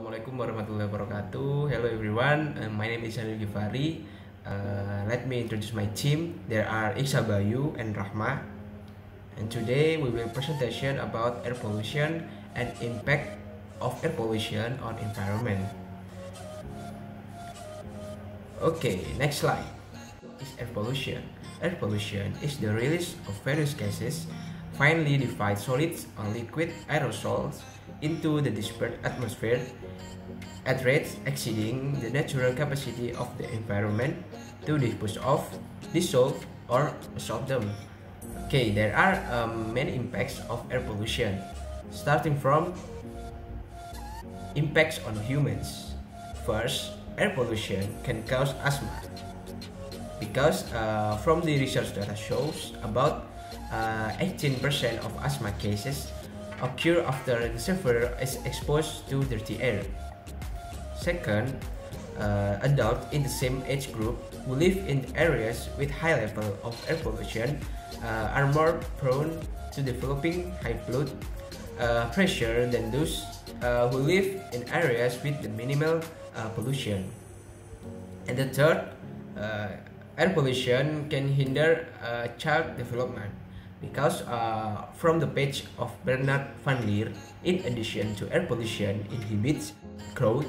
Assalamualaikum warahmatullahi wabarakatuh. Hello everyone, my name is Hanil Givari. Let me introduce my team. There are Iksa Bayu and Rahma. And today we will presentation about air pollution and impact of air pollution on environment. Okay, next slide. Is air pollution. Air pollution is the release of various gases, finely divided solids or liquid aerosols into the dispersed atmosphere at rates exceeding the natural capacity of the environment to dispose of, dissolve, or absorb them. Okay, there are many impacts of air pollution, starting from impacts on humans. First, air pollution can cause asthma because from the research data shows about 18% of asthma cases occur after the sufferer is exposed to dirty air. Second, adults in the same age group who live in areas with high level of air pollution are more prone to developing high blood pressure than those who live in areas with the minimal pollution. And the third, air pollution can hinder child development because from the page of Bernard van Leer, in addition to air pollution inhibits growth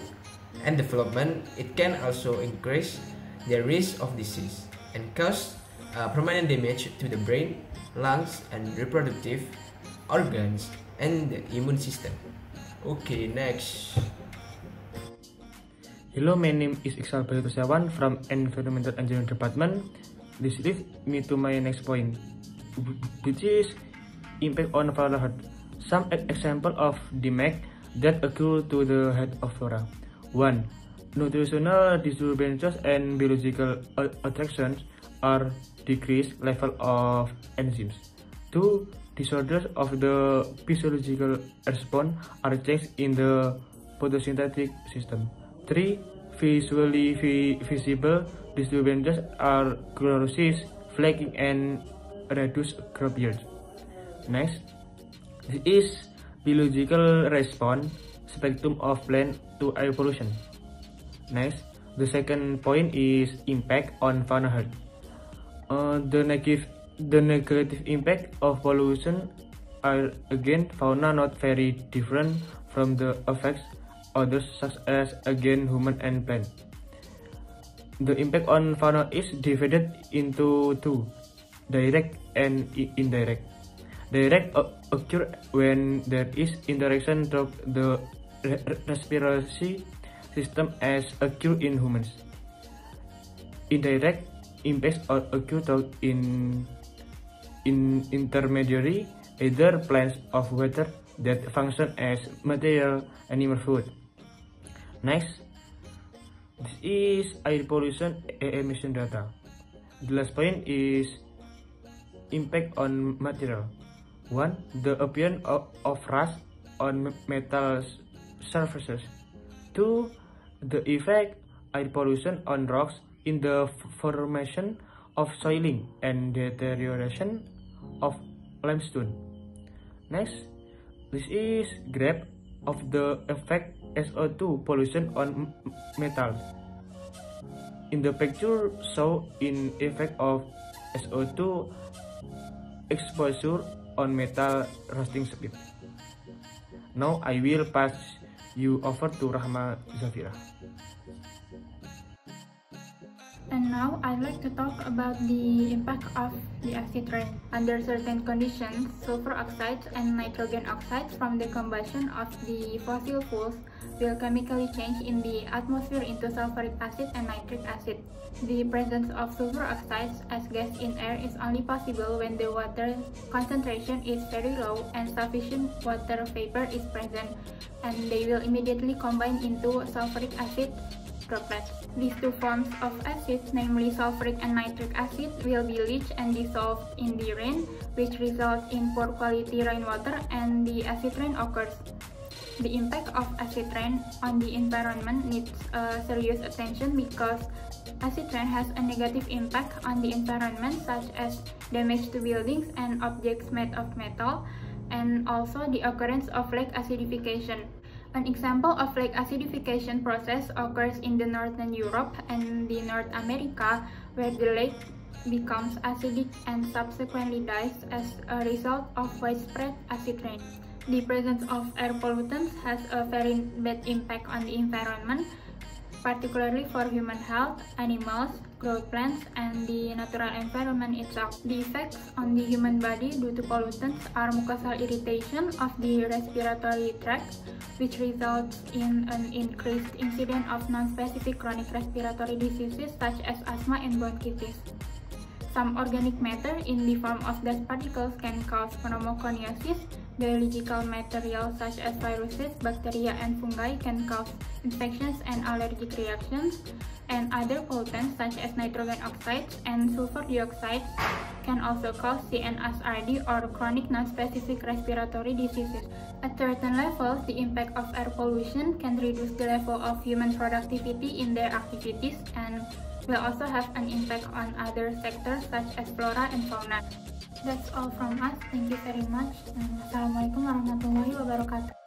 and development, it can also increase the risk of disease and cause permanent damage to the brain, lungs, and reproductive organs and the immune system. Okay, next. Hello, my name is Iksal Bayu from Environmental Engineering Department. This leads me to my next point, which is impact on fauna health. Some example of DMAC that occur to the health of flora. 1. Nutritional disturbances and biological attractions are decreased level of enzymes. 2. Disorders of the physiological response are changed in the photosynthetic system. 3. Visually visible disturbances are chlorosis, flaking, and reduced crop yield. Next, this is biological response spectrum of plant to air pollution. Next, the second point is impact on fauna health. The negative impact of pollution are again fauna not very different from the effects others such as again human and plant. The impact on fauna is divided into two, direct and indirect. Direct occur when there is interaction through the respiratory system as occur in humans. Indirect impacts occur in intermediary, either plants of water that function as material animal food. Next, this is air pollution emission data. The last point is impact on material. 1. The appearance of rust on metal surfaces. 2. The effect air pollution on rocks in the formation of soiling and deterioration of limestone. Next, this is graph of the effect SO2 pollution on metals. In the picture show in effect of SO2 exposure on metal rusting speed. Now I will pass you over to Rahma Zafira. And now I'd like to talk about the impact of the acid rain. Under certain conditions, sulfur oxides and nitrogen oxides from the combustion of the fossil fuels will chemically change in the atmosphere into sulfuric acid and nitric acid. The presence of sulfur oxides as gas in air is only possible when the water concentration is very low and sufficient water vapor is present, and they will immediately combine into sulfuric acid droplets. These two forms of acids, namely sulfuric and nitric acid, will be leached and dissolved in the rain, which results in poor quality rainwater, and the acid rain occurs. The impact of acid rain on the environment needs serious attention because acid rain has a negative impact on the environment, such as damage to buildings and objects made of metal, and also the occurrence of lake acidification. An example of lake acidification process occurs in the Northern Europe and the North America, where the lake becomes acidic and subsequently dies as a result of widespread acid rain. The presence of air pollutants has a very bad impact on the environment, particularly for human health, animals, growth plants, and the natural environment itself. The effects on the human body due to pollutants are mucosal irritation of the respiratory tract, which results in an increased incidence of non-specific chronic respiratory diseases such as asthma and bronchitis. Some organic matter in the form of dust particles can cause pneumoconiosis. Biological material such as viruses, bacteria, and fungi can cause infections and allergic reactions, and other pollutants such as nitrogen oxides and sulfur dioxide can also cause CNSRD or chronic non-specific respiratory diseases. At certain levels, the impact of air pollution can reduce the level of human productivity in their activities and will also have an impact on other sectors such as flora and fauna. That's all from us. Thank you very much. Wassalamualaikum warahmatullahi wabarakatuh.